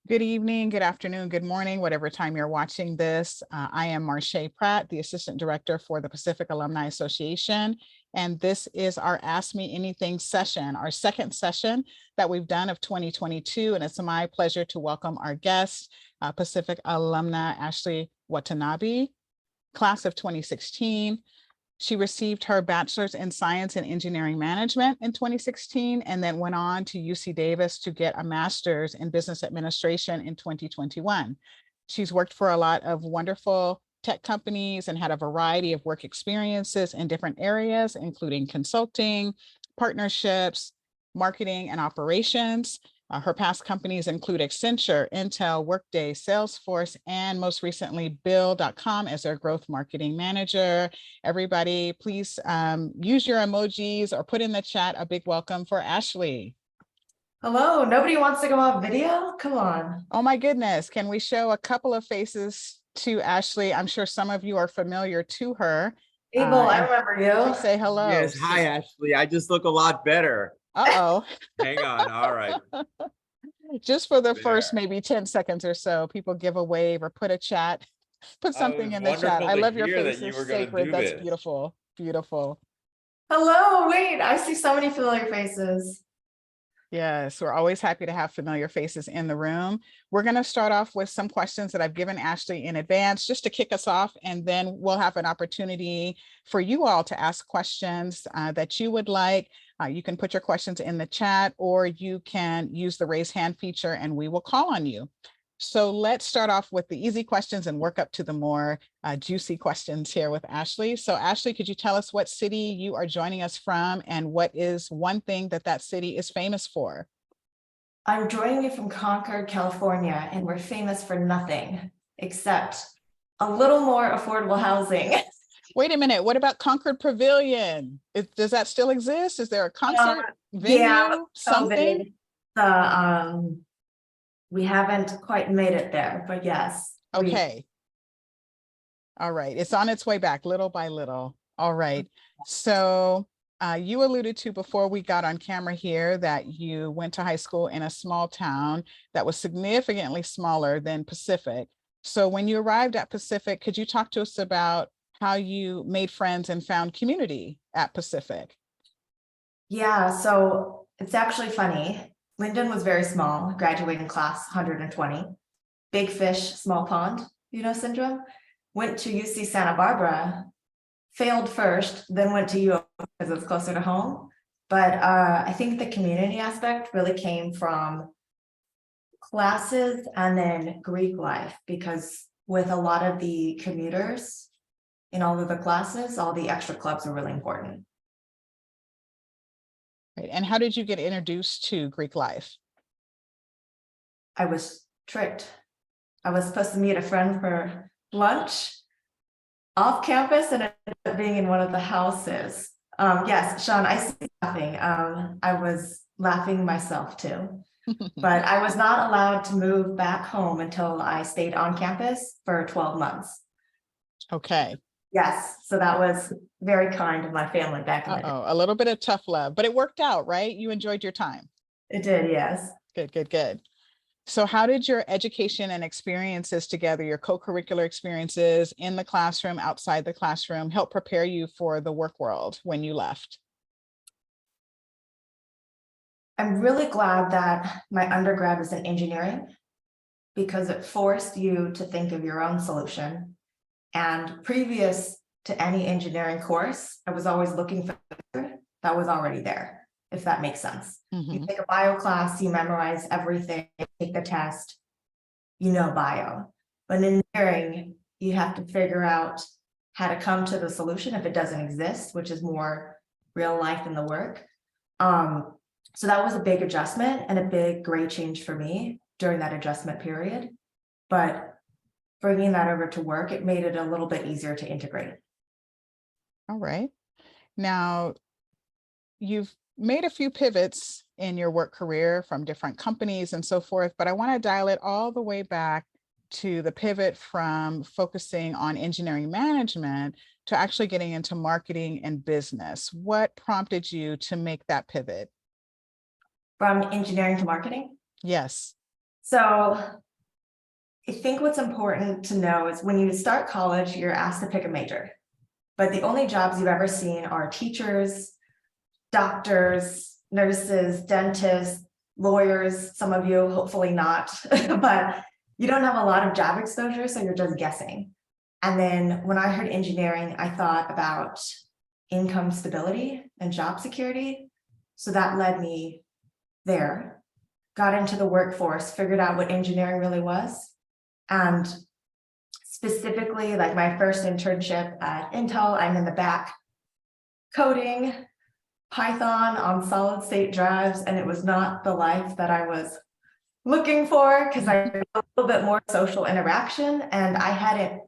Good evening, good afternoon, good morning, whatever time you're watching this. I am Marche Pratt, the Assistant Director for the Pacific Alumni Association. And this is our Ask Me Anything session, our second session that we've done of 2022. And it's my pleasure to welcome our guest, Pacific alumna Ashley Watanabe, class of 2016. She received her bachelor's in science and engineering management in 2016, and then went on to UC Davis to get a master's in business administration in 2021. She's worked for a lot of wonderful tech companies and had a variety of work experiences in different areas, including consulting, partnerships, marketing, and operations. Her past companies include Accenture, Intel, Workday, Salesforce, and most recently Bill.com as their growth marketing manager. Everybody, please use your emojis or put in the chat a big welcome for Ashley. Hello, nobody wants to go off video? Come on. Oh my goodness, can we show a couple of faces to Ashley? I'm sure some of you are familiar to her. Abel, I remember you. Say hello. Yes, hi Ashley. I just look a lot better. Uh-oh. Hang on, all right. Just for the first maybe 10 seconds or so, people give a wave or put a chat, put something in the chat. I love your face. It's sacred. That's beautiful, beautiful. Hello, wait, I see so many familiar faces. Yes, we're always happy to have familiar faces in the room. We're going to start off with some questions that I've given Ashley in advance just to kick us off, and then we'll have an opportunity for you all to ask questions that you would like. You can put your questions in the chat, or you can use the raise hand feature and we will call on you. So let's start off with the easy questions and work up to the more juicy questions here with Ashley. So Ashley, could you tell us what city you are joining us from and what is one thing that that city is famous for? I'm joining you from Concord, California, and we're famous for nothing except a little more affordable housing. Wait a minute, what about Concord Pavilion? Does that still exist? Is there a concert venue, yeah, something? We haven't quite made it there, but yes. Okay. All right, it's on its way back little by little. All right, so you alluded to before we got on camera here that you went to high school in a small town that was significantly smaller than Pacific. So when you arrived at Pacific, could you talk to us about how you made friends and found community at Pacific? Yeah, so it's actually funny. Linden was very small, graduating class 120. Big fish, small pond, syndrome. Went to UC Santa Barbara, failed first, then went to U because it's closer to home. But I think the community aspect really came from classes and then Greek life, because with a lot of the commuters in all of the classes, all the extra clubs are really important. And how did you get introduced to Greek life? I was tricked. I was supposed to meet a friend for lunch off campus and it ended up being in one of the houses. Yes, Sean, I see laughing. I was laughing myself too. But I was not allowed to move back home until I stayed on campus for 12 months. Okay. Yes, so that was very kind of my family back in the day. A little bit of tough love, but it worked out, right? You enjoyed your time. It did, yes. Good, good, good. So how did your education and experiences together, your co-curricular experiences in the classroom, outside the classroom, help prepare you for the work world when you left? I'm really glad that my undergrad was in engineering because it forced you to think of your own solution. And previous to any engineering course, I was always looking for that was already there, if that makes sense. Mm-hmm. You take a bio class, you memorize everything, take the test, bio. But in engineering, you have to figure out how to come to the solution if it doesn't exist, which is more real life in the work. So that was a big adjustment and a big grade change for me during that adjustment period. But bringing that over to work, it made it a little bit easier to integrate. All right. Now, you've made a few pivots in your work career from different companies and so forth, but I want to dial it all the way back to the pivot from focusing on engineering management to actually getting into marketing and business. What prompted you to make that pivot? from engineering to marketing. Yes. So I think what's important to know is when you start college, you're asked to pick a major, but the only jobs you've ever seen are teachers, doctors, nurses, dentists, lawyers, some of you, hopefully not, but you don't have a lot of job exposure, so you're just guessing. And then when I heard engineering, I thought about income stability and job security. So that led me there, got into the workforce, figured out what engineering really was. And specifically, like my first internship at Intel, I'm in the back coding Python on solid state drives, and it was not the life that I was looking for because I had a little bit more social interaction, and I hadn't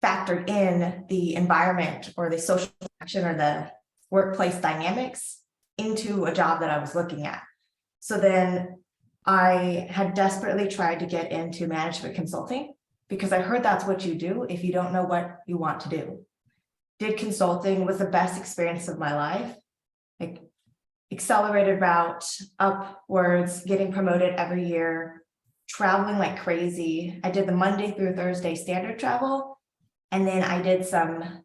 factored in the environment or the social interaction or the workplace dynamics into a job that I was looking at. So then I had desperately tried to get into management consulting because I heard that's what you do if you don't know what you want to do. Did consulting, was the best experience of my life. Like accelerated route upwards, getting promoted every year, traveling like crazy. I did the Monday through Thursday standard travel. And then I did some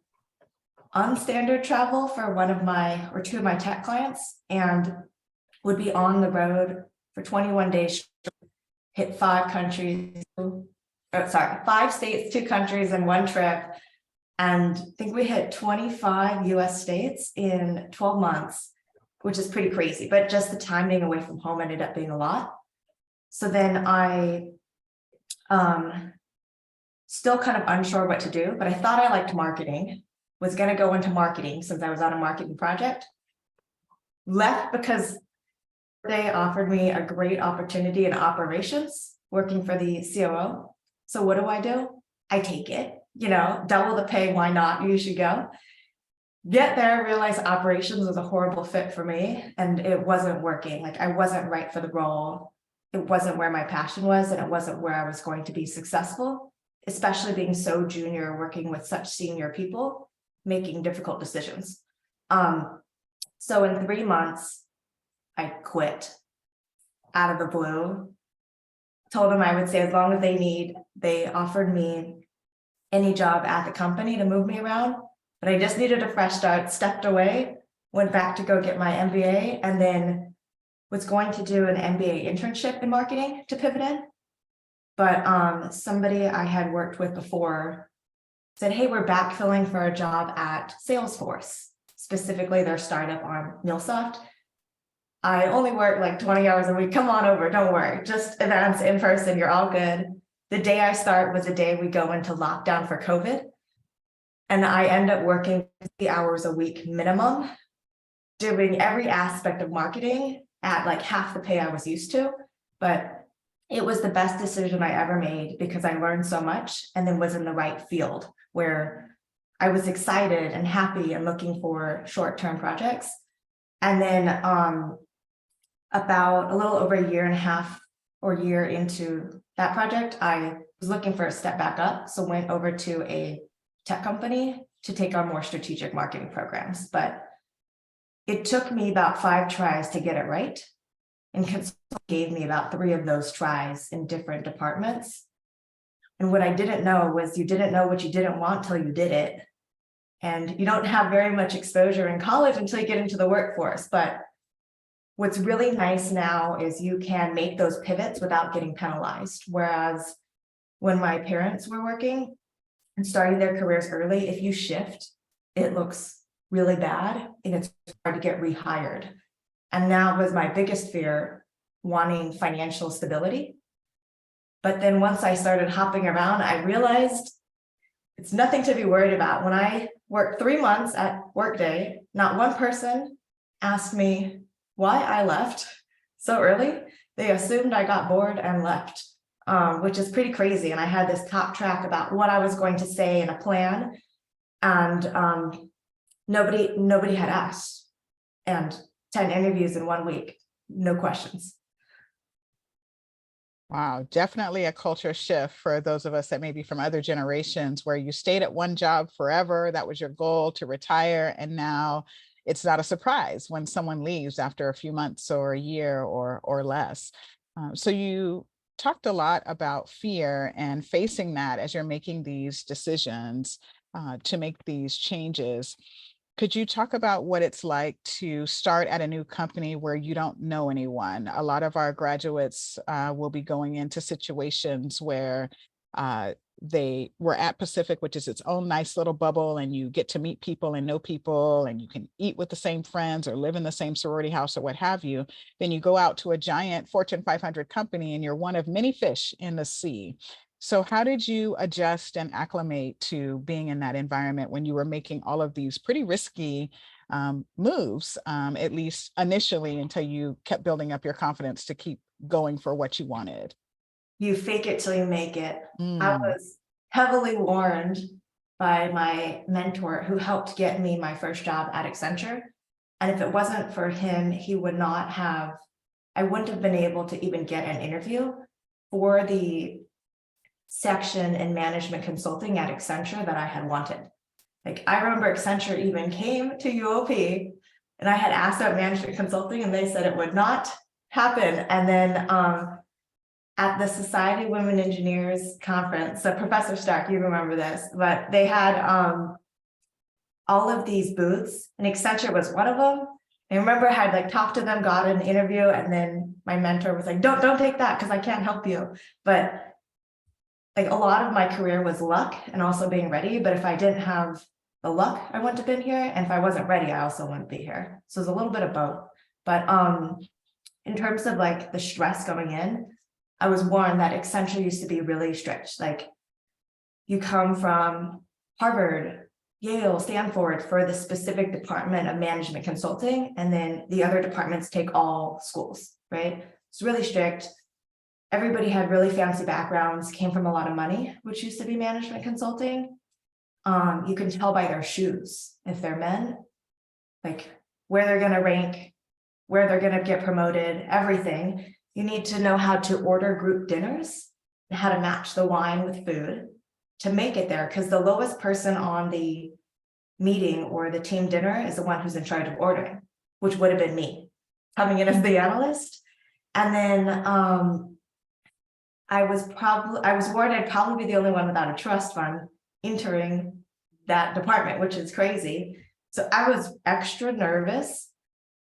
unstandard travel for one of my or two of my tech clients and would be on the road for 21 days, hit 5 countries, 5 states, 2 countries in one trip. And I think we hit 25 US states in 12 months, which is pretty crazy, but just the time being away from home ended up being a lot. So then I still kind of unsure what to do, but I thought I liked marketing, was going to go into marketing since I was on a marketing project. Left because they offered me a great opportunity in operations, working for the COO. So what do? I take it, double the pay, why not? You should go. Get there, realize operations was a horrible fit for me and it wasn't working. Like I wasn't right for the role. It wasn't where my passion was and it wasn't where I was going to be successful, especially being so junior, working with such senior people, making difficult decisions. So in 3 months, I quit out of the blue. Told them I would stay as long as they need. They offered me any job at the company to move me around, but I just needed a fresh start, stepped away, went back to go get my MBA, and then was going to do an MBA internship in marketing to pivot in. But somebody I had worked with before said, hey, we're backfilling for a job at Salesforce, specifically their startup arm, MuleSoft. I only work like 20 hours a week. Come on over, don't worry. Just events in person, you're all good. The day I start was the day we go into lockdown for COVID. And I end up working 50 hours a week minimum, doing every aspect of marketing at like half the pay I was used to. But it was the best decision I ever made because I learned so much and then was in the right field where I was excited and happy and looking for short-term projects. And then about a little over a year and a half or year into that project, I was looking for a step back up. So went over to a tech company to take on more strategic marketing programs. But it took me about 5 tries to get it right. And consulting gave me about 3 of those tries in different departments. And what I didn't know was you didn't know what you didn't want till you did it. And you don't have very much exposure in college until you get into the workforce. But what's really nice now is you can make those pivots without getting penalized. Whereas when my parents were working and starting their careers early, if you shift, it looks really bad and it's hard to get rehired. And that was my biggest fear, wanting financial stability. But then once I started hopping around, I realized it's nothing to be worried about. When I worked 3 months at Workday, not one person asked me why I left so early. They assumed I got bored and left, which is pretty crazy. And I had this top track about what I was going to say in a plan. And nobody had asked. And 10 interviews in 1 week, no questions. Wow, definitely a culture shift for those of us that may be from other generations where you stayed at one job forever. That was your goal to retire. And now it's not a surprise when someone leaves after a few months or a year or less. So you talked a lot about fear and facing that as you're making these decisions to make these changes. Could you talk about what it's like to start at a new company where you don't know anyone? A lot of our graduates will be going into situations where they were at Pacific, which is its own nice little bubble, and you get to meet people and know people, and you can eat with the same friends or live in the same sorority house or what have you. Then you go out to a giant Fortune 500 company and you're one of many fish in the sea. So how did you adjust and acclimate to being in that environment when you were making all of these pretty risky moves, at least initially, until you kept building up your confidence to keep going for what you wanted? You fake it till you make it. I Mm, was heavily warned by my mentor who helped get me my first job at Accenture. And if it wasn't for him, I wouldn't have been able to even get an interview for the section in management consulting at Accenture that I had wanted. Like, I remember Accenture even came to UOP and I had asked about management consulting and they said it would not happen. And then at the Society of Women Engineers conference, so Professor Stark, you remember this, but they had all of these booths and Accenture was one of them. I remember I had like talked to them, got an interview, and then my mentor was like, don't take that because I can't help you. But like, a lot of my career was luck and also being ready. But if I didn't have the luck, I wouldn't have been here. And if I wasn't ready, I also wouldn't be here. So it's a little bit of both. But in terms of like the stress going in, I was warned that Accenture used to be really strict. Like, you come from Harvard, Yale, Stanford for the specific department of management consulting, and then the other departments take all schools, right? It's really strict. Everybody had really fancy backgrounds, came from a lot of money, which used to be management consulting. You can tell by their shoes if they're men, like where they're going to rank, where they're going to get promoted, everything. You need to know how to order group dinners, how to match the wine with food to make it there, because the lowest person on the meeting or the team dinner is the one who's in charge of ordering, which would have been me coming in as the analyst. And then I was worried I'd probably be the only one without a trust fund entering that department, which is crazy. So I was extra nervous,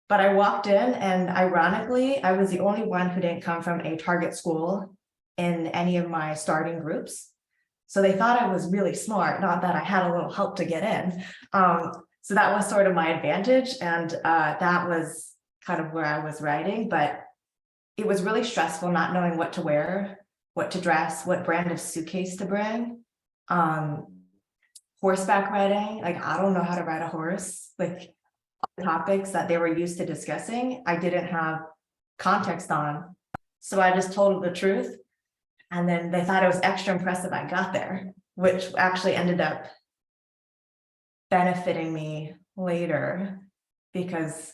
but I walked in and ironically, I was the only one who didn't come from a target school in any of my starting groups. So they thought I was really smart, not that I had a little help to get in. So that was sort of my advantage. And that was kind of where I was riding, but it was really stressful not knowing what to wear, what to dress, what brand of suitcase to bring. Horseback riding, like, I don't know how to ride a horse. Like, topics that they were used to discussing, I didn't have context on. So I just told the truth. And then they thought it was extra impressive I got there, which actually ended up benefiting me later because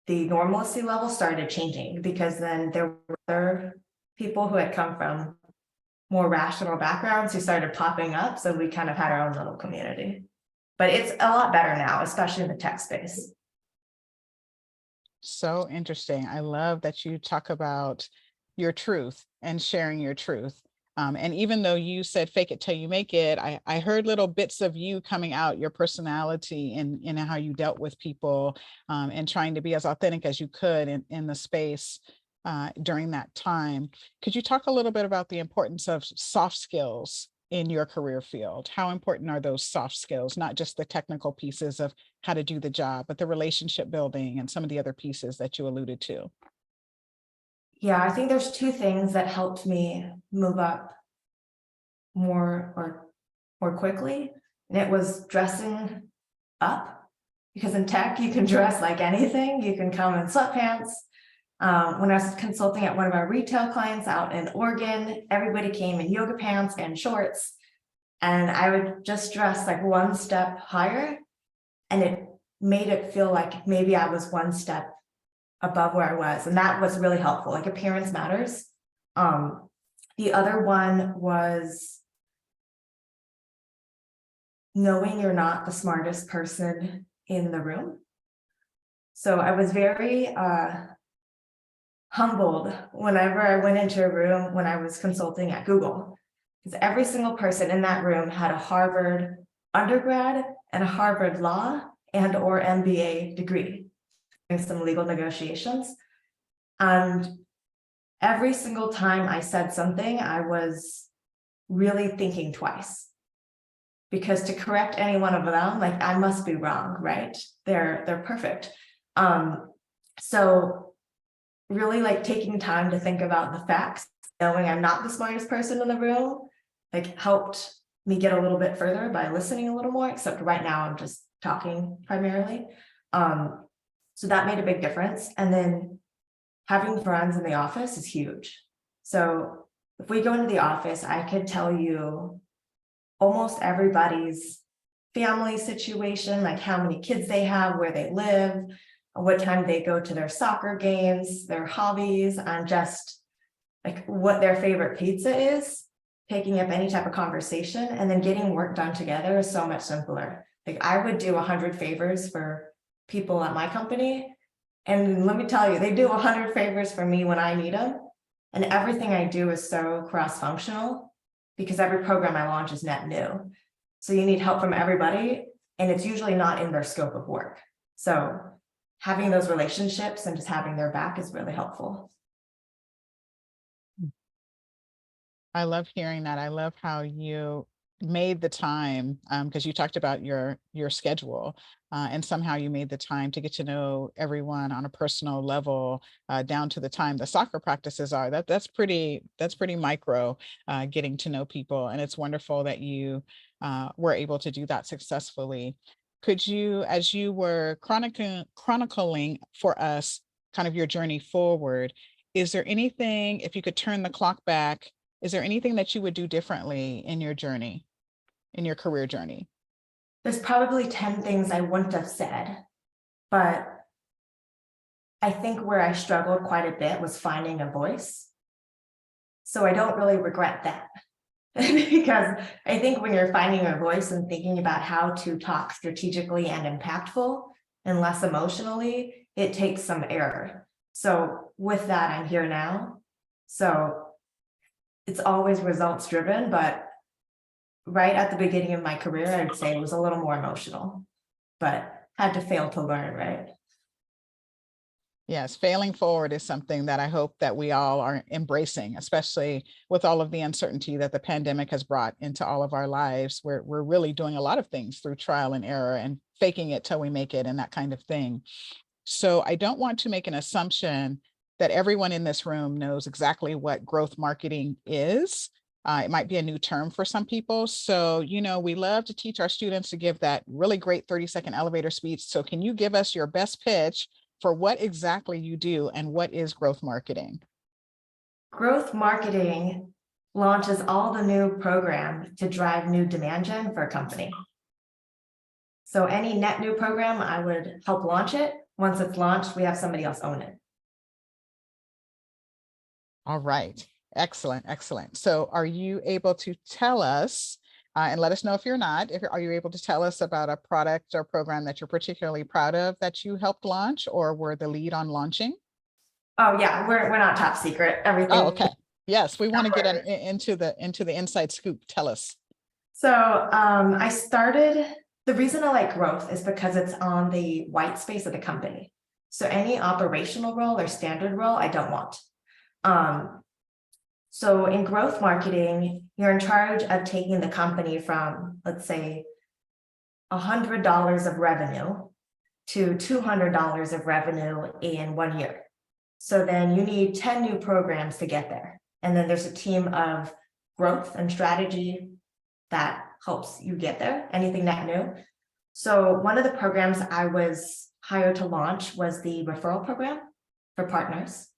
the normalcy level started changing, because then there were other people who had come from more rational backgrounds who started popping up. So we kind of had our own little community. But it's a lot better now, especially in the tech space. so interesting. I love that you talk about your truth and sharing your truth. And even though you said fake it till you make it, I heard little bits of you coming out, your personality and how you dealt with people, and trying to be as authentic as you could in the space during that time. Could you talk a little bit about the importance of soft skills in your career field? How important are those soft skills, not just the technical pieces of how to do the job, but the relationship building and some of the other pieces that you alluded to? Yeah, I think there's two things that helped me move up more quickly. And it was dressing up, because in tech, you can dress like anything. You can come in sweatpants. When I was consulting at one of our retail clients out in Oregon, everybody came in yoga pants and shorts. And I would just dress like one step higher. And it made it feel like maybe I was one step above where I was. And that was really helpful. Like, appearance matters. The other one was knowing you're not the smartest person in the room. So I was very humbled whenever I went into a room when I was consulting at Google, because every single person in that room had a Harvard undergrad and a Harvard law and or MBA degree doing some legal negotiations. And every single time I said something, I was really thinking twice, because to correct any one of them, like, I must be wrong, right? They're perfect. So really, like, taking time to think about the facts, knowing I'm not the smartest person in the room, like, helped me get a little bit further by listening a little more, except right now I'm just talking primarily. So that made a big difference. And then having friends in the office is huge. So if we go into the office, I could tell you almost everybody's family situation, like how many kids they have, where they live, what time they go to their soccer games, their hobbies, and just like what their favorite pizza is, picking up any type of conversation, and then getting work done together is so much simpler. Like, I would do 100 favors for people at my company, and let me tell you, they do 100 favors for me when I need them. And everything I do is so cross-functional, because every program I launch is net new. So you need help from everybody, and it's usually not in their scope of work. So having those relationships and just having their back is really helpful. I love hearing that. I love how you made the time, because you talked about your schedule, and somehow you made the time to get to know everyone on a personal level, down to the time the soccer practices are. That's pretty micro, getting to know people, and it's wonderful that you were able to do that successfully. Could you, as you were chronicling for us kind of your journey forward, is there anything, if you could turn the clock back, is there anything that you would do differently in your journey, in your career journey? There's probably 10 things I wouldn't have said, but I think where I struggled quite a bit was finding a voice. So I don't really regret that. Because I think when you're finding a voice and thinking about how to talk strategically and impactful and less emotionally, it takes some error. So with that, I'm here now. So it's always results driven, but right at the beginning of my career, I would say it was a little more emotional, but had to fail to learn, right? Yes, failing forward is something that I hope that we all are embracing, especially with all of the uncertainty that the pandemic has brought into all of our lives. We're really doing a lot of things through trial and error and faking it till we make it and that kind of thing. So I don't want to make an assumption that everyone in this room knows exactly what growth marketing is. It might be a new term for some people. So, we love to teach our students to give that really great 30-second elevator speech. So can you give us your best pitch for what exactly you do and what is growth marketing? Growth marketing launches all the new programs to drive new demand gen for a company. So any net new program, I would help launch it. Once it's launched, we have somebody else own it. All right. Excellent. Excellent. So are you able to tell us, and let us know if you're not, are you able to tell us about a product or program that you're particularly proud of that you helped launch or were the lead on launching? Oh yeah, we're not top secret. Everything. Oh, okay. Yes, we want to get into the inside scoop. Tell us. So I started, the reason I like growth is because it's on the white space of the company. So any operational role or standard role, I don't want. So in growth marketing, you're in charge of taking the company from, let's say, $100 of revenue to $200 of revenue in 1 year. So then you need 10 new programs to get there. And then there's a team of growth and strategy that helps you get there, anything that new. So one of the programs I was hired to launch was the referral program for partners.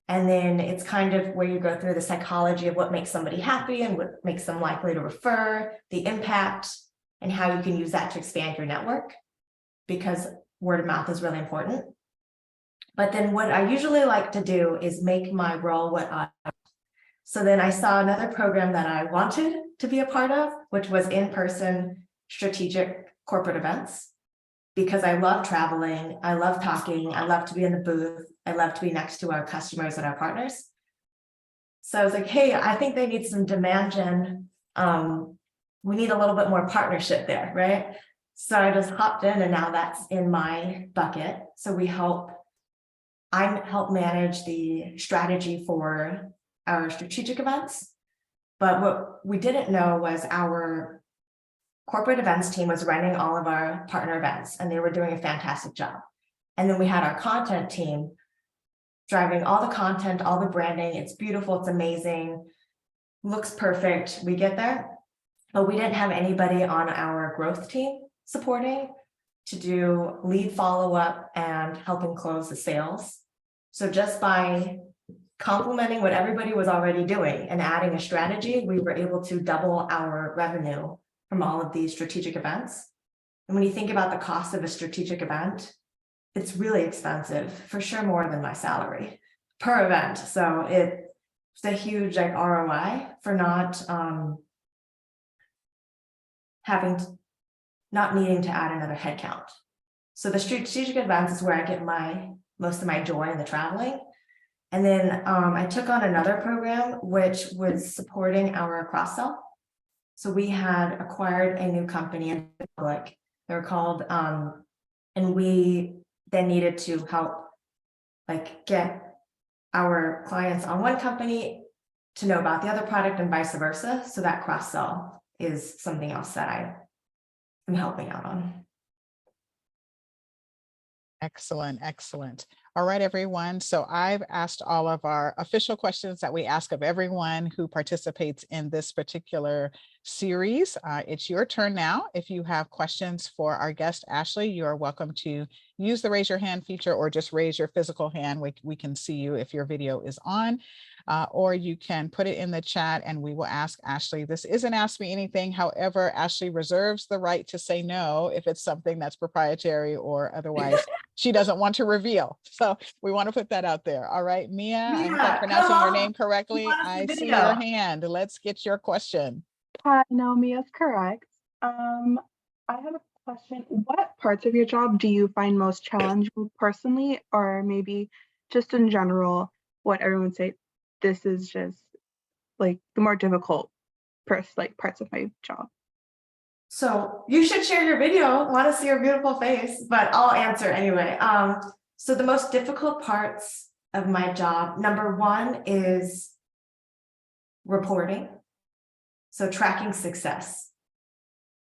And then it's kind of where you go through the psychology of what makes somebody happy and what makes them likely to refer, the impact, and how you can use that to expand your network, because word of mouth is really important. But then what I usually like to do is make my role what I. So then I saw another program that I wanted to be a part of, which was in-person strategic corporate events. because I love traveling, I love talking, I love to be in the booth, I love to be next to our customers and our partners. So I was like, hey, I think they need some demand gen. We need a little bit more partnership there, right? So I just hopped in, and now that's in my bucket. So I help manage the strategy for our strategic events. But what we didn't know was our corporate events team was running all of our partner events, and they were doing a fantastic job. And then we had our content team driving all the content, all the branding. It's beautiful, it's amazing, looks perfect. We get there, but we didn't have anybody on our growth team supporting to do lead follow-up and helping close the sales. So just by complementing what everybody was already doing and adding a strategy, we were able to double our revenue from all of these strategic events. And when you think about the cost of a strategic event, it's really expensive, for sure more than my salary per event. So it's a huge like ROI for not not needing to add another headcount. So the strategic events is where I get most of my joy in the traveling. And then I took on another program which was supporting our cross-sell. So we had acquired a new company in the public. They're called, and we then needed to help like get our clients on one company to know about the other product and vice versa. So that cross-sell is something else that I am helping out on. Excellent, excellent. All right, everyone. So I've asked all of our official questions that we ask of everyone who participates in this particular series. It's your turn now. If you have questions for our guest, Ashley, you are welcome to use the raise your hand feature or just raise your physical hand. We can see you if your video is on. Or you can put it in the chat and we will ask Ashley. This isn't Ask Me Anything. However, Ashley reserves the right to say no if it's something that's proprietary or otherwise she doesn't want to reveal. So we want to put that out there. All right, Mia, I hope I'm pronouncing your name correctly. I see your hand. Let's get your question. Hi, Naomi is correct. I have a question. What parts of your job do you find most challenging personally, or maybe just in general, what everyone say, this is just like the more difficult parts of my job? So you should share your video. I want to see your beautiful face, but I'll answer anyway. So the most difficult parts of my job, number one is reporting. So tracking success.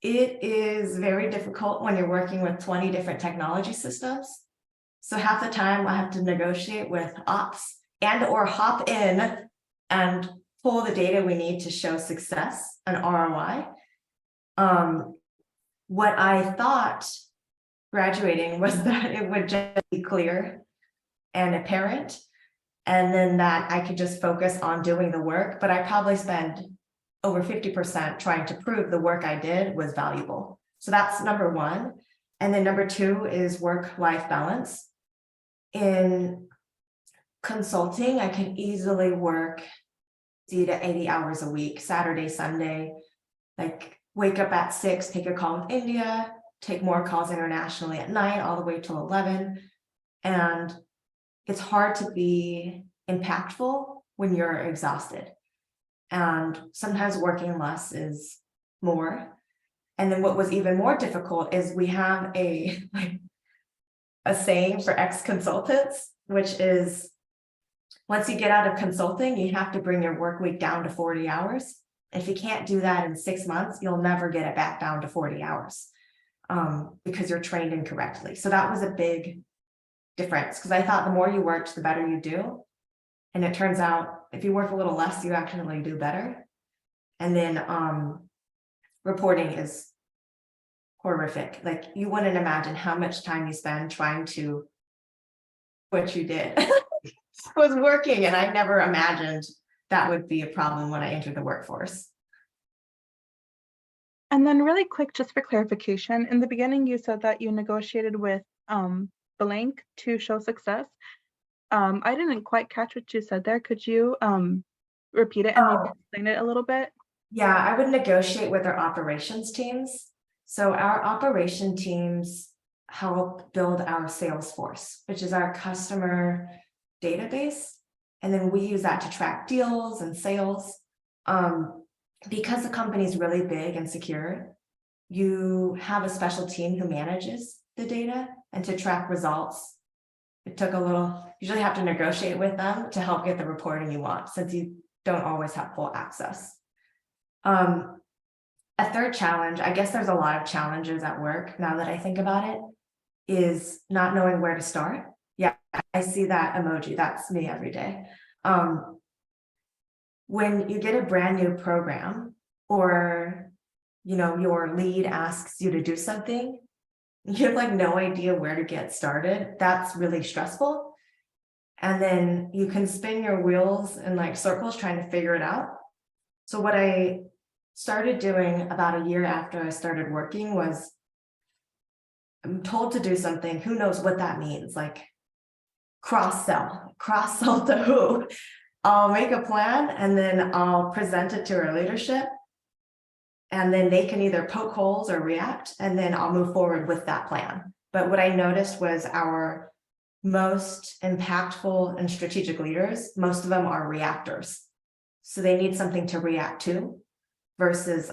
It is very difficult when you're working with 20 different technology systems. So half the time I have to negotiate with ops and or hop in and pull the data we need to show success and ROI. What I thought graduating was that it would just be clear and apparent, and then that I could just focus on doing the work, but I probably spend over 50% trying to prove the work I did was valuable. So that's number one. And then number two is work-life balance. In consulting, I can easily work 60 to 80 hours a week, Saturday, Sunday, like wake up at 6, take a call with India, take more calls internationally at night, all the way till 11. And it's hard to be impactful when you're exhausted. And sometimes working less is more. And then what was even more difficult is we have a saying for ex-consultants, which is once you get out of consulting, you have to bring your work week down to 40 hours. If you can't do that in 6 months, you'll never get it back down to 40 hours because you're trained incorrectly. So that was a big difference, because I thought the more you worked, the better you do. And it turns out if you work a little less, you actually do better. And then reporting is horrific. Like you wouldn't imagine how much time you spend trying to what you did was working. And I never imagined that would be a problem when I entered the workforce. And then really quick, just for clarification, in the beginning, you said that you negotiated with blank to show success. I didn't quite catch what you said there. Could you repeat it and maybe explain it a little bit? Yeah, I would negotiate with our operations teams. So our operation teams help build our Salesforce, which is our customer database. And then we use that to track deals and sales. Because the company is really big and secure, you have a special team who manages the data and to track results. It took a little, usually have to negotiate with them to help get the reporting you want, since you don't always have full access. A third challenge, I guess there's a lot of challenges at work now that I think about it, is not knowing where to start. Yeah, I see that emoji. That's me every day. When you get a brand new program, or your lead asks you to do something, you have like no idea where to get started. That's really stressful. And then you can spin your wheels in like circles trying to figure it out. So what I started doing about a year after I started working was, I'm told to do something, who knows what that means, like cross-sell to who? I'll make a plan and then I'll present it to our leadership. And then they can either poke holes or react, and then I'll move forward with that plan. But what I noticed was our most impactful and strategic leaders, most of them are reactors. So they need something to react to, versus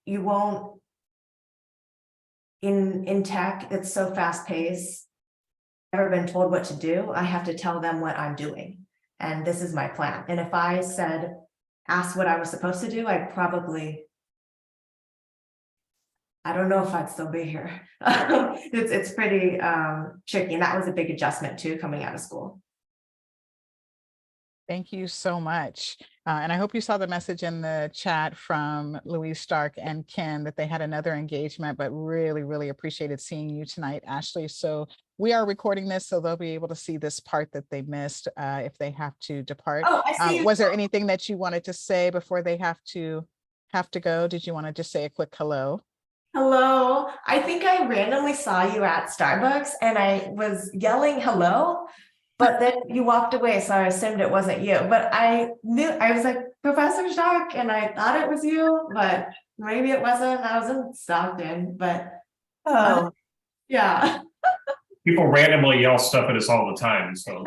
you won't, in tech, it's so fast paced. I've never been told what to do. I have to tell them what I'm doing. And this is my plan. And if I asked what I was supposed to do, I don't know if I'd still be here. It's pretty tricky. And that was a big adjustment too, coming out of school. Thank you so much. And I hope you saw the message in the chat from Louise Stark and Ken that they had another engagement, but really, really appreciated seeing you tonight, Ashley. So we are recording this, so they'll be able to see this part that they missed if they have to depart. Oh, I see. Was there anything that you wanted to say before they have to go? Did you want to just say a quick hello? Hello. I think I randomly saw you at Starbucks and I was yelling hello, but then you walked away, so I assumed it wasn't you. But I was like, Professor Stark, and I thought it was you, but maybe it wasn't. I was in Stockton, but yeah. People randomly yell stuff at us all the time, so.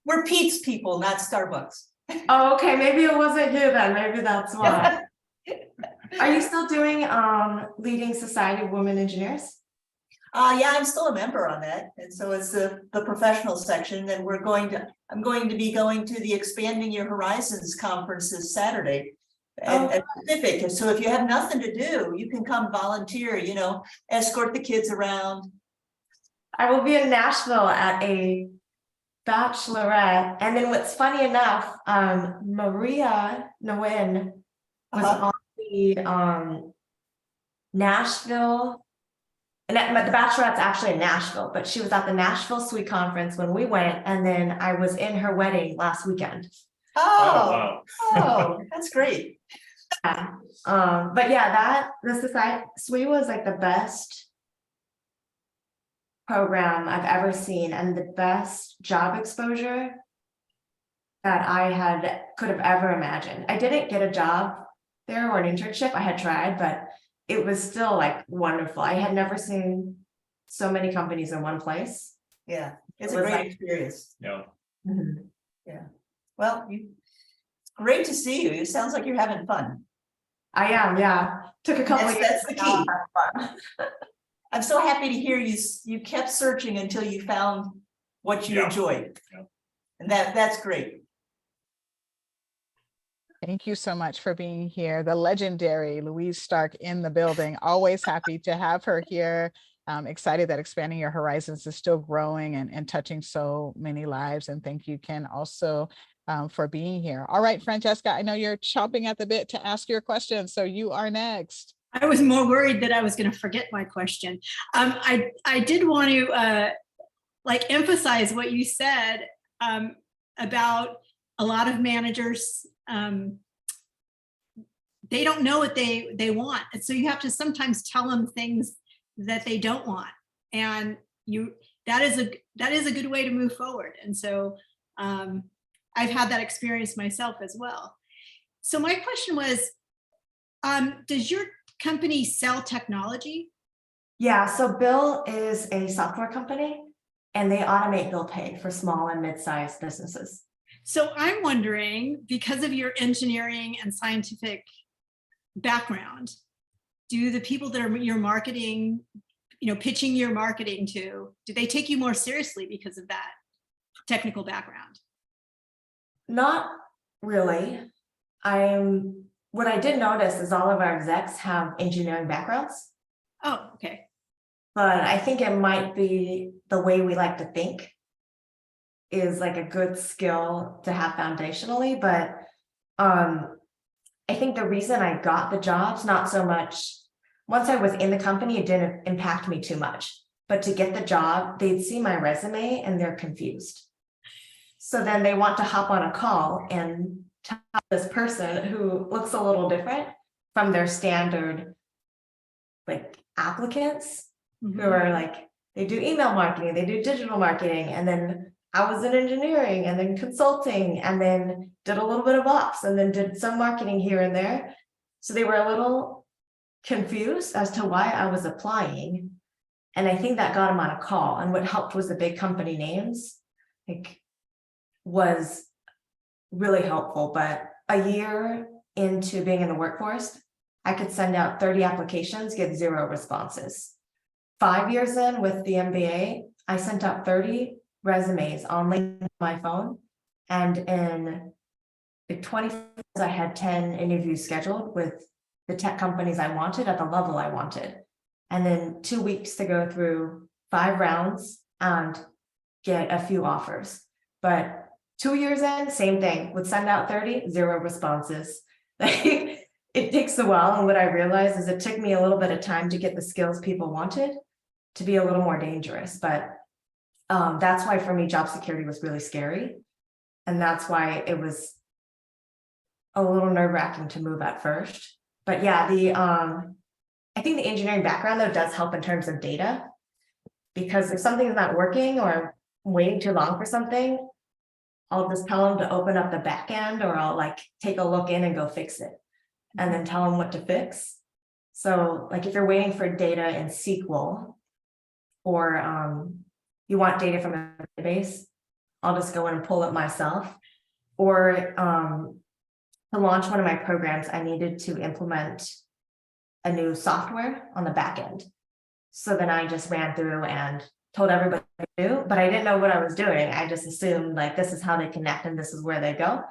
We're Pete's people, not Starbucks. Oh, okay. Maybe it wasn't you then. Maybe that's why. Are you still doing leading Society of Women Engineers? Yeah, I'm still a member on that, and so it's the professional section. And I'm going to be going to the Expanding Your Horizons conference this Saturday at Pacific. And so if you have nothing to do, you can come volunteer. Escort the kids around. I will be in Nashville at a bachelorette, and then what's funny enough, Maria Nguyen was on the Nashville. And the bachelorette's actually in Nashville, but she was at the Nashville Suite Conference when we went, and then I was in her wedding last weekend. Wow. Oh, that's great. Yeah. But yeah, the Society Suite was like the best program I've ever seen, and the best job exposure that I could have ever imagined. I didn't get a job there or an internship. I had tried, but it was still like wonderful. I had never seen so many companies in one place. Yeah, it's It a was great like- experience. Yeah. Well, great to see you. It sounds like you're having fun. I am, yeah. Took a couple of That's the years, but now key. I'm having fun. I'm so happy to hear you kept searching until you found what you Yeah. enjoyed. Yeah. And that's great. Thank you so much for being here. The legendary Louise Stark in the building. Always happy to have her here. Excited that Expanding Your Horizons is still growing and touching so many lives. And thank you, Ken, also for being here. All right, Francesca, I know you're chomping at the bit to ask your question, so you are next. I was more worried that I was going to forget my question. I did want to emphasize what you said about a lot of managers. They don't know what they want. And so you have to sometimes tell them things that they don't want. And that is a good way to move forward. And so I've had that experience myself as well. So my question was, does your company sell technology? Yeah, so Bill is a software company and they automate bill pay for small and mid-sized businesses. So I'm wondering, because of your engineering and scientific background, do the people that are your marketing, pitching your marketing to, do they take you more seriously because of that technical background? Not really. What I did notice is all of our execs have engineering backgrounds, Oh, okay. but I think it might be the way we like to think is like a good skill to have foundationally, but I think the reason I got the jobs, not so much, once I was in the company, it didn't impact me too much, but to get the job, they'd see my resume and they're confused. So then they want to hop on a call and tell this person who looks a little different from their standard like applicants who are like, they do email marketing, they do digital marketing, and then I was in engineering and then consulting and then did a little bit of ops and then did some marketing here and there. So they were a little confused as to why I was applying. And I think that got them on a call. And what helped was the big company names, like, was really helpful. But a year into being in the workforce, I could send out 30 applications, get 0 responses. 5 years in with the MBA, I sent out 30 resumes on LinkedIn on my phone, and in the 20 years, I had 10 interviews scheduled with the tech companies I wanted at the level I wanted, and then 2 weeks to go through 5 rounds and get a few offers. But 2 years in, same thing, would send out 30, 0 responses. It takes a while, and what I realized is it took me a little bit of time to get the skills people wanted to be a little more dangerous, but that's why for me job security was really scary, and that's why it was a little nerve-wracking to move at first. But yeah, I think the engineering background though does help in terms of data, because if something's not working or I'm waiting too long for something, I'll just tell them to open up the back end, or I'll like take a look in and go fix it and then tell them what to fix. So like if you're waiting for data in SQL, or you want data from a database, I'll just go in and pull it myself. Or to launch one of my programs, I needed to implement a new software on the back end. So then I just ran through and told everybody what to do, but I didn't know what I was doing. I just assumed like this is how they connect and this is where they go.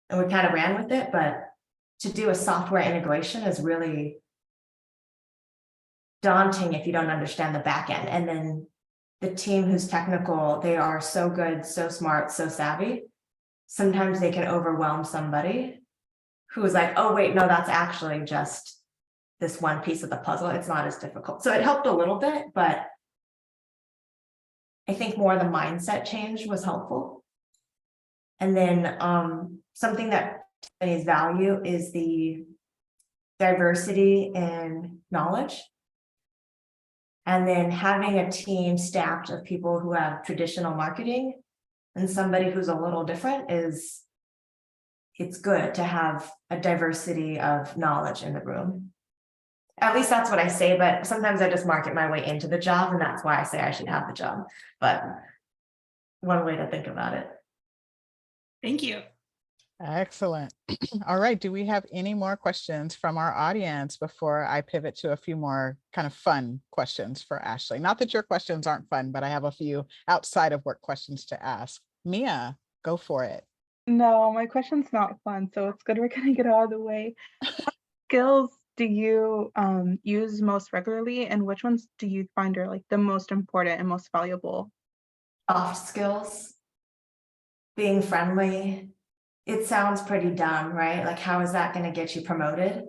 And we kind of ran with it, but to do a software integration is really daunting if you don't understand the back end. And then the team who's technical, they are so good, so smart, so savvy. Sometimes they can overwhelm somebody who's like, oh, wait, no, that's actually just this one piece of the puzzle. It's not as difficult. So it helped a little bit, but I think more the mindset change was helpful. And then something that companies value is the diversity in knowledge. And then having a team staffed of people who have traditional marketing and somebody who's a little different it's good to have a diversity of knowledge in the room. At least that's what I say, but sometimes I just market my way into the job, and that's why I say I should have the job. But one way to think about it. Thank you. Excellent. All right. Do we have any more questions from our audience before I pivot to a few more kind of fun questions for Ashley? Not that your questions aren't fun, but I have a few outside of work questions to ask. Mia, go for it. No, my question's not fun, so it's good we're gonna get out of the way. What skills do you use most regularly, and which ones do you find are like the most important and most valuable? Soft skills, being friendly. It sounds pretty dumb, right? Like, how is that going to get you promoted?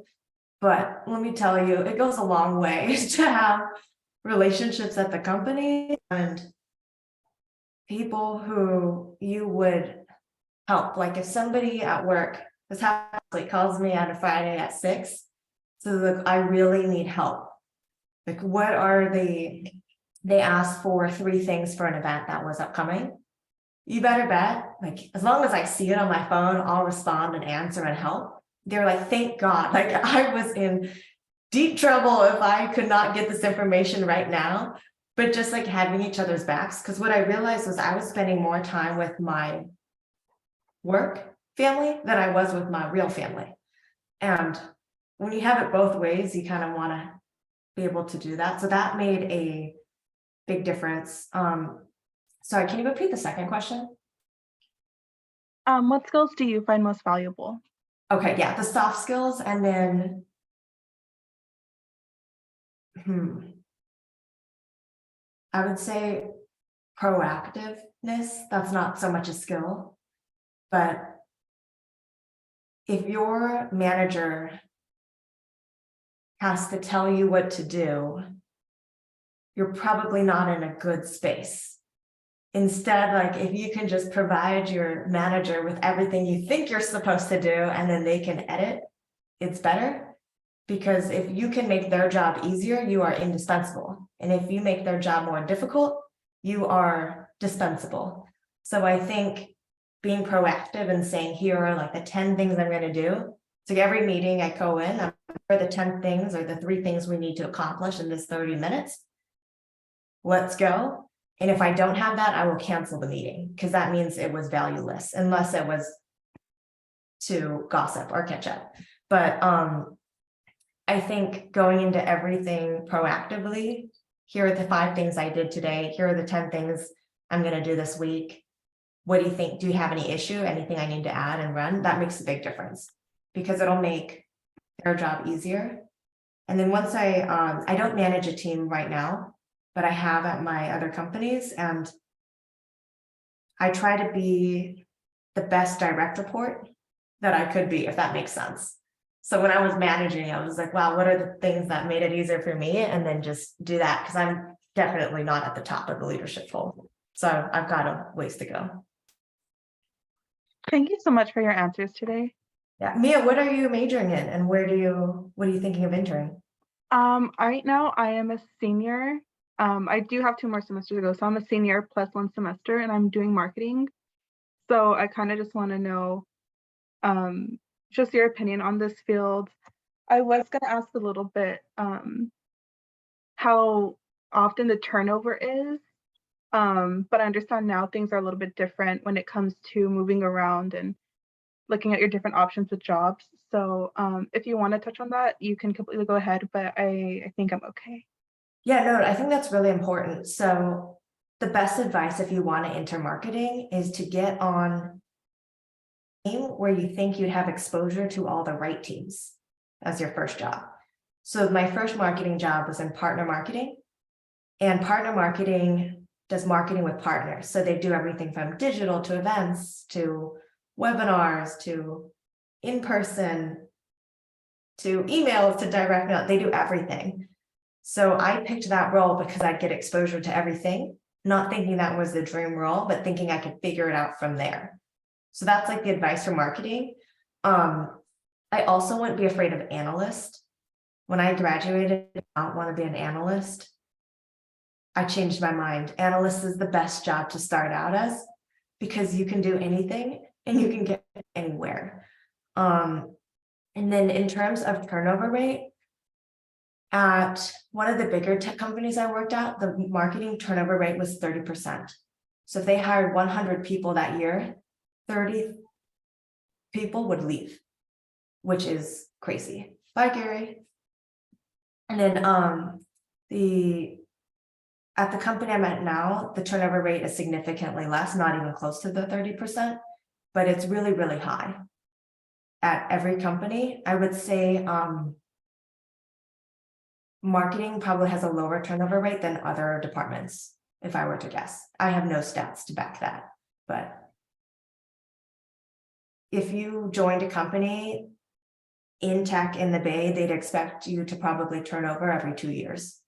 But let me tell you, it goes a long way to have relationships at the company and people who you would help. Like if somebody at work, this happens, calls me on a Friday at 6, so look, I really need help. Like, what are they asked for 3 things for an event that was upcoming. You better bet, like, as long as I see it on my phone, I'll respond and answer and help. They're like, thank God. Like, I was in deep trouble if I could not get this information right now. But just like having each other's backs, because what I realized was I was spending more time with my work family than I was with my real family. And when you have it both ways, you kind of want to be able to do that. So that made a big difference. Sorry, can you repeat the second question? What skills do you find most valuable? Okay, yeah, the soft skills, and then I would say proactiveness. That's not so much a skill, but if your manager has to tell you what to do, you're probably not in a good space. Instead, like if you can just provide your manager with everything you think you're supposed to do and then they can edit, it's better. Because if you can make their job easier, you are indispensable. And if you make their job more difficult, you are dispensable. So I think being proactive and saying, here are like the 10 things I'm going to do. So every meeting I go in, I'm for the 10 things or the 3 things we need to accomplish in this 30 minutes. Let's go. And if I don't have that, I will cancel the meeting because that means it was valueless unless it was to gossip or catch up. But I think going into everything proactively, here are the 5 things I did today. Here are the 10 things I'm going to do this week. What do you think? Do you have any issue? Anything I need to add and run? That makes a big difference because it'll make their job easier. And then once I don't manage a team right now, but I have at my other companies, and I try to be the best direct report that I could be, if that makes sense. So when I was managing, I was like, wow, what are the things that made it easier for me? And then just do that because I'm definitely not at the top of the leadership pole. So I've got a ways to go. Thank you so much for your answers today. Yeah, Mia, what are you majoring in, and what are you thinking of entering? Right now I am a senior. I do have 2 more semesters to go, so I'm a senior plus 1 semester, and I'm doing marketing. So I kind of just want to know just your opinion on this field. I was going to ask a little bit how often the turnover is, but I understand now things are a little bit different when it comes to moving around and looking at your different options with jobs. So if you want to touch on that, you can completely go ahead, but I think I'm okay. Yeah, no, I think that's really important. So the best advice if you want to enter marketing is to get on a team where you think you'd have exposure to all the right teams as your first job. So my first marketing job was in partner marketing, and partner marketing does marketing with partners. So they do everything from digital to events to webinars to in-person to emails to direct mail. They do everything. So I picked that role because I'd get exposure to everything, not thinking that was the dream role, but thinking I could figure it out from there. So that's like the advice for marketing. I also wouldn't be afraid of analyst. When I graduated, I don't want to be an analyst. I changed my mind. Analyst is the best job to start out as because you can do anything and you can get anywhere. And then in terms of turnover rate, at one of the bigger tech companies I worked at, the marketing turnover rate was 30%. So if they hired 100 people that year, 30 people would leave, which is crazy. Bye, Gary. And then at the company I'm at now, the turnover rate is significantly less, not even close to the 30%, but it's really, really high. At every company, I would say marketing probably has a lower turnover rate than other departments, if I were to guess. I have no stats to back that, but if you joined a company in tech in the Bay, they'd expect you to probably turn over every 2 years.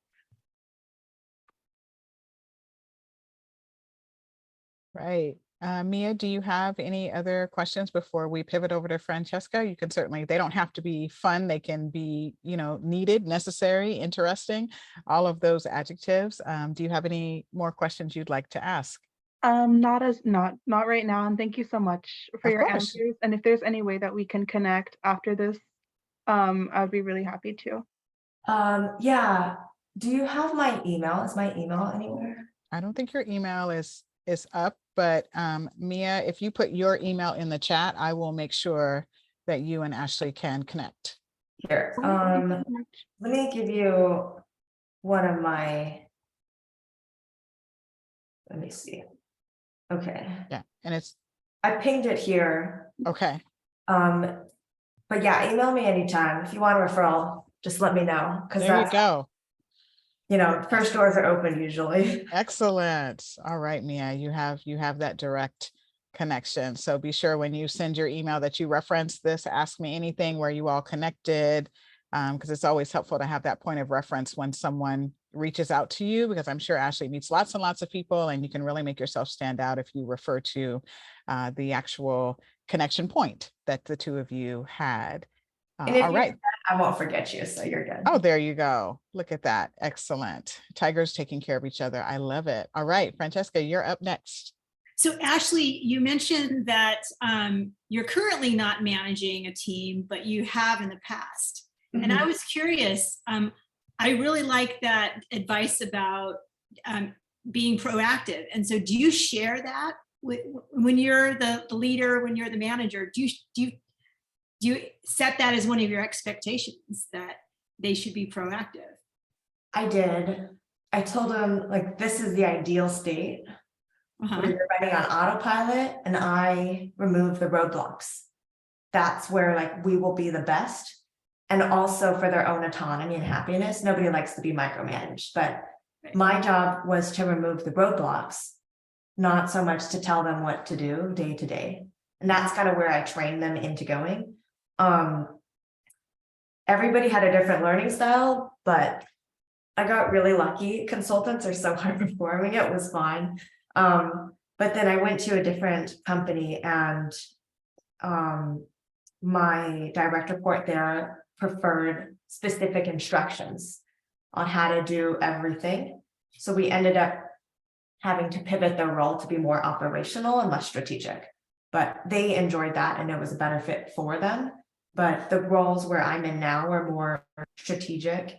Right. Mia, do you have any other questions before we pivot over to Francesca? You can certainly, they don't have to be fun. They can be, needed, necessary, interesting, all of those adjectives. Do you have any more questions you'd like to ask? Not right now. And thank you so much for Of your course. answers. And if there's any way that we can connect after this, I'd be really happy to. Yeah. Do you have my email? Is my email anywhere? I don't think your email is up, but Mia, if you put your email in the chat, I will make sure that you and Ashley can connect. Here, Thank you so much. let me give you one of my. Let me see. Okay, Yeah, and it's I pinged it here. okay. But yeah, email me anytime. If you want a referral, just let me know, because There you that's, go. first doors are open usually. Excellent. All right, Mia, you have that direct connection. So be sure when you send your email that you reference this, ask me anything where you all connected. Because it's always helpful to have that point of reference when someone reaches out to you, because I'm sure Ashley meets lots and lots of people, and you can really make yourself stand out if you refer to the actual connection point that the two of you had. And if All you right. forget, I won't forget you, so you're good. Oh, there you go. Look at that. Excellent. Tigers taking care of each other. I love it. All right, Francesca, you're up next. So Ashley, you mentioned that you're currently not managing a team, but you have in the past. And I was curious, I really like that advice about being proactive. And so do you share that when you're the leader, when you're the manager? Do you set that as one of your expectations that they should be proactive? I did. I told them, like, this is the ideal state where you're running on autopilot, and I remove the roadblocks. That's where, like, we will be the best. And also for their own autonomy and happiness. Nobody likes to be micromanaged, but my job was to remove the roadblocks, not so much to tell them what to do day to day. And that's kind of where I train them into going. Everybody had a different learning style, but I got really lucky. Consultants are so high performing, it was fine. But then I went to a different company, and my direct report there preferred specific instructions on how to do everything. So we ended up having to pivot their role to be more operational and less strategic. But they enjoyed that, and it was a better fit for them. But the roles where I'm in now are more strategic.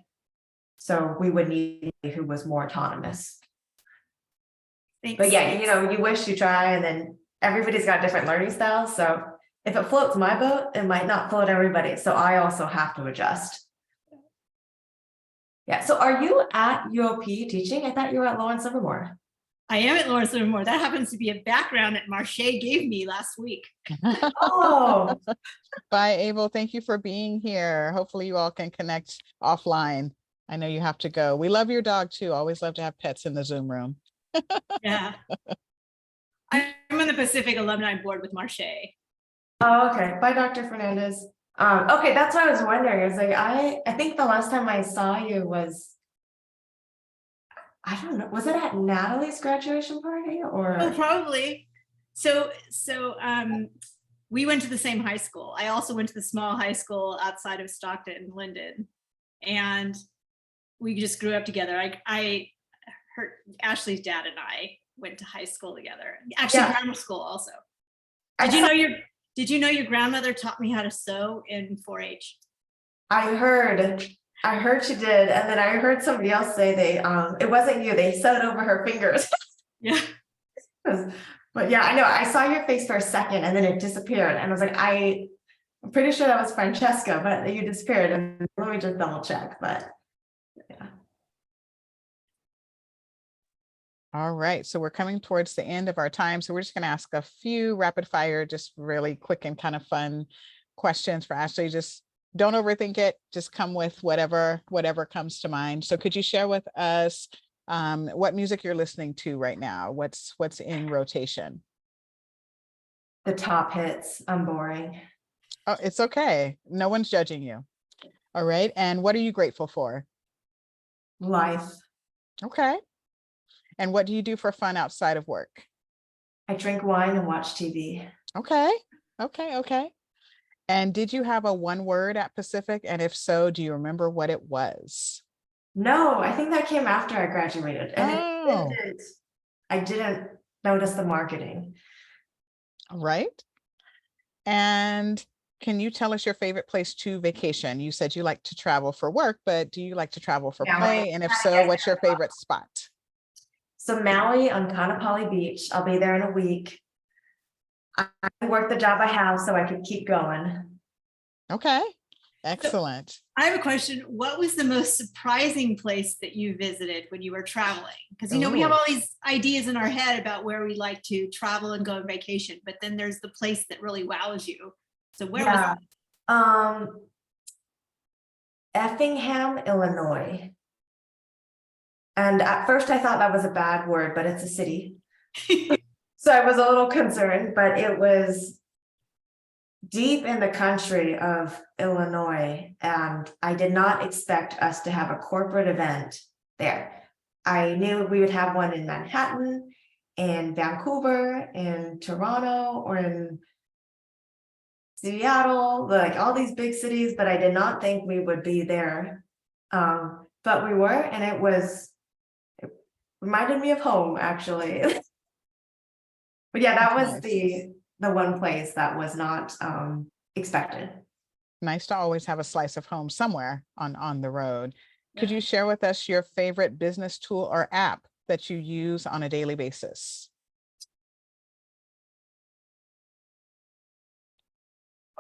So we would need who was more autonomous. Thanks. But yeah, you wish you try, and then everybody's got different learning styles. So if it floats my boat, it might not float everybody. So I also have to adjust. Yeah. So are you at UOP teaching? I thought you were at Lawrence Livermore. I am at Lawrence Livermore. That happens to be a background that Marche gave me last week. Oh, Bye, Abel. Thank you for being here. Hopefully you all can connect offline. I know you have to go. We love your dog too. Always love to have pets in the Zoom room. Yeah. I'm on the Pacific Alumni Board with Marche. oh, okay. Bye, Dr. Fernandez. Okay, that's what I was wondering. It's like I think the last time I saw you was, I don't know, was it at Natalie's graduation party or? Oh, probably. So we went to the same high school. I also went to the small high school outside of Stockton, Linden, and we just grew up together. I heard Ashley's dad and I went to high school together. Actually, Yeah. grammar school also. Did you know your grandmother taught me how to sew in 4-H? I heard she did, and then I heard somebody else say it wasn't you, they sewed over her fingers. Yeah. But yeah, I know, I saw your face for a second and then it disappeared, and I was like, I'm pretty sure that was Francesca, but you disappeared, and let me just double check, but yeah. All right, so we're coming towards the end of our time. So we're just going to ask a few rapid fire, just really quick and kind of fun questions for Ashley. Just don't overthink it. Just come with whatever comes to mind. So could you share with us what music you're listening to right now? What's in rotation? The top hits. I'm boring. Oh, it's okay. No one's judging you. All right. And what are you grateful for? Life. Okay. And what do you do for fun outside of work? I drink wine and watch TV. Okay. Okay. And did you have a one word at Pacific? And if so, do you remember what it was? No, I think that came after I graduated, and Oh. I didn't notice the marketing. All right. And Can you tell us your favorite place to vacation? You said you like to travel for work, but do you like to travel for Yeah, play? And if so, what's your favorite spot? So Maui on Kaanapali Beach, I'll be there in a week. I work the job I have so I can keep going. Okay, excellent. I have a question. What was the most surprising place that you visited when you were traveling? Because, we have Ooh. all these ideas in our head about where we like to travel and go on vacation, but then there's the place that really wows you. So where was Yeah. Effingham, Illinois. And at first I thought that was a bad word, but it's a city. So I was a little concerned, but it was deep in the country of Illinois, and I did not expect us to have a corporate event there. I knew we would have one in Manhattan, in Vancouver, in Toronto, or in Seattle, like all these big cities, but I did not think we would be there. But we were, and it reminded me of home, actually. But yeah, that That's was nice. the one place that was not expected. Nice to always have a slice of home somewhere on the road. Could Yeah. you share with us your favorite business tool or app that you use on a daily basis?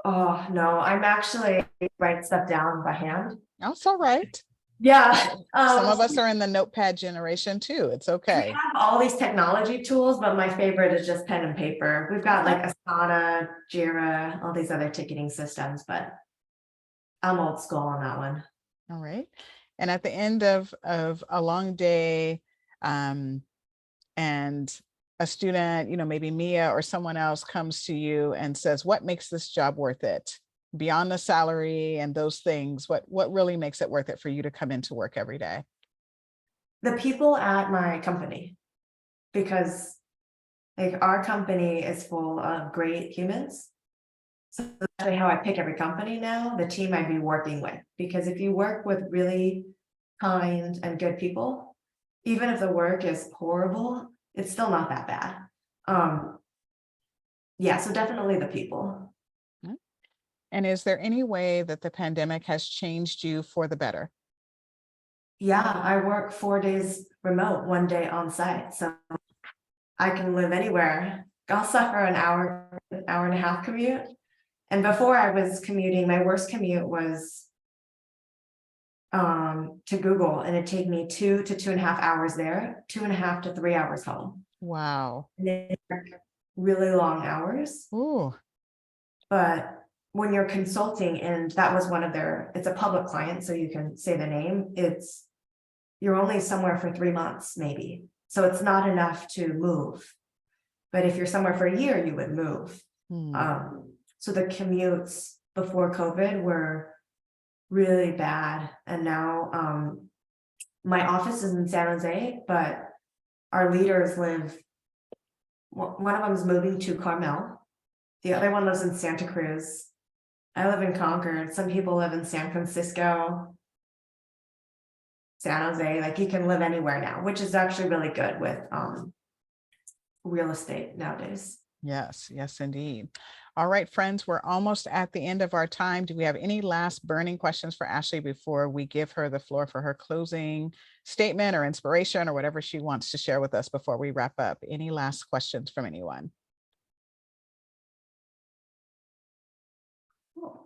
Oh, no, I'm actually write stuff down by hand. Oh, it's all right. Yeah. Some of us are in the notepad generation too. It's We okay. have all these technology tools, but my favorite is just pen and paper. We've got like Asana, Jira, all these other ticketing systems, but I'm old school on that one. All right. And at the end of a long day, and a student, maybe Mia or someone else comes to you and says, what makes this job worth it? Beyond the salary and those things, what really makes it worth it for you to come into work every day? The people at my company, because like our company is full of great humans. So that's actually how I pick every company now, the team I'd be working with, because if you work with really kind and good people, even if the work is horrible, it's still not that bad. Yeah, so definitely the people. And is there any way that the pandemic has changed you for the better? Yeah, I work 4 days remote, 1 day on site, so I can live anywhere. I'll suffer an hour and a half commute. And before I was commuting, my worst commute was to Google, and it'd take me 2 to 2.5 hours there, 2.5 to 3 hours home. Wow. And they're really long hours. Ooh. But when you're consulting, and that was one of it's a public client, so you can say the name, you're only somewhere for 3 months, maybe. So it's not enough to move. But if you're somewhere for a year, you would move. So the commutes before COVID were really bad. And now my office is in San Jose, but our leaders one of them is moving to Carmel. The other one lives in Santa Cruz. I live in Concord. Some people live in San Francisco, San Jose. Like you can live anywhere now, which is actually really good with real estate nowadays. Yes, yes, indeed. All right, friends, we're almost at the end of our time. Do we have any last burning questions for Ashley before we give her the floor for her closing statement or inspiration or whatever she wants to share with us before we wrap up? Any last questions from anyone?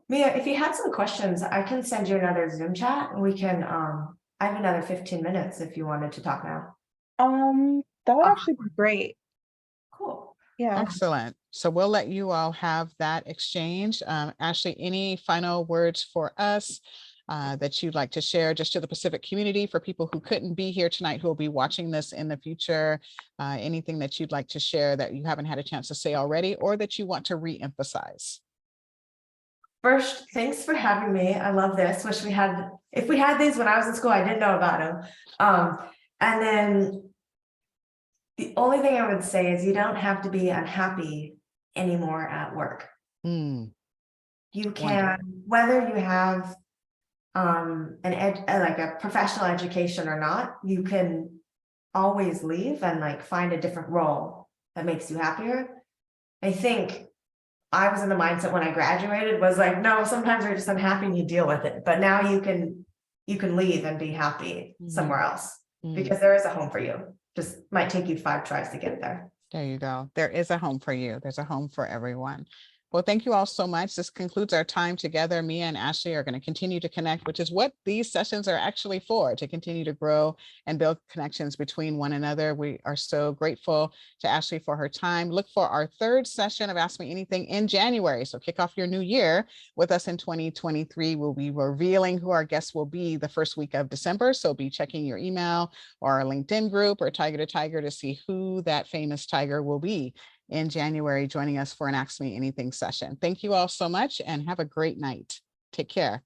Mia, if you had some questions, I can send you another Zoom chat and we can, I have another 15 minutes if you wanted to talk now. That would actually be great. Cool. Yeah. Excellent. So we'll let you all have that exchange. Ashley, any final words for us that you'd like to share just to the Pacific community for people who couldn't be here tonight, who will be watching this in the future? Anything that you'd like to share that you haven't had a chance to say already or that you want to re-emphasize? First, thanks for having me. I love this. If we had these when I was in school, I didn't know about them. And then the only thing I would say is you don't have to be unhappy anymore at work. You can, whether you have like a professional education or not, you can always leave and like find a different role that makes you happier. I think I was in the mindset when I graduated was like, no, sometimes you're just unhappy and you deal with it. But now you can leave and be happy somewhere else because there is a home for you. Just might take you 5 tries to get there. There you go. There is a home for you. There's a home for everyone. Well, thank you all so much. This concludes our time together. Mia and Ashley are going to continue to connect, which is what these sessions are actually for, to continue to grow and build connections between one another. We are so grateful to Ashley for her time. Look for our 3rd session of Ask Me Anything in January. So kick off your new year with us in 2023. We'll be revealing who our guests will be the first week of December. So be checking your email or our LinkedIn group or Tiger to Tiger to see who that famous tiger will be in January, joining us for an Ask Me Anything session. Thank you all so much and have a great night. Take care.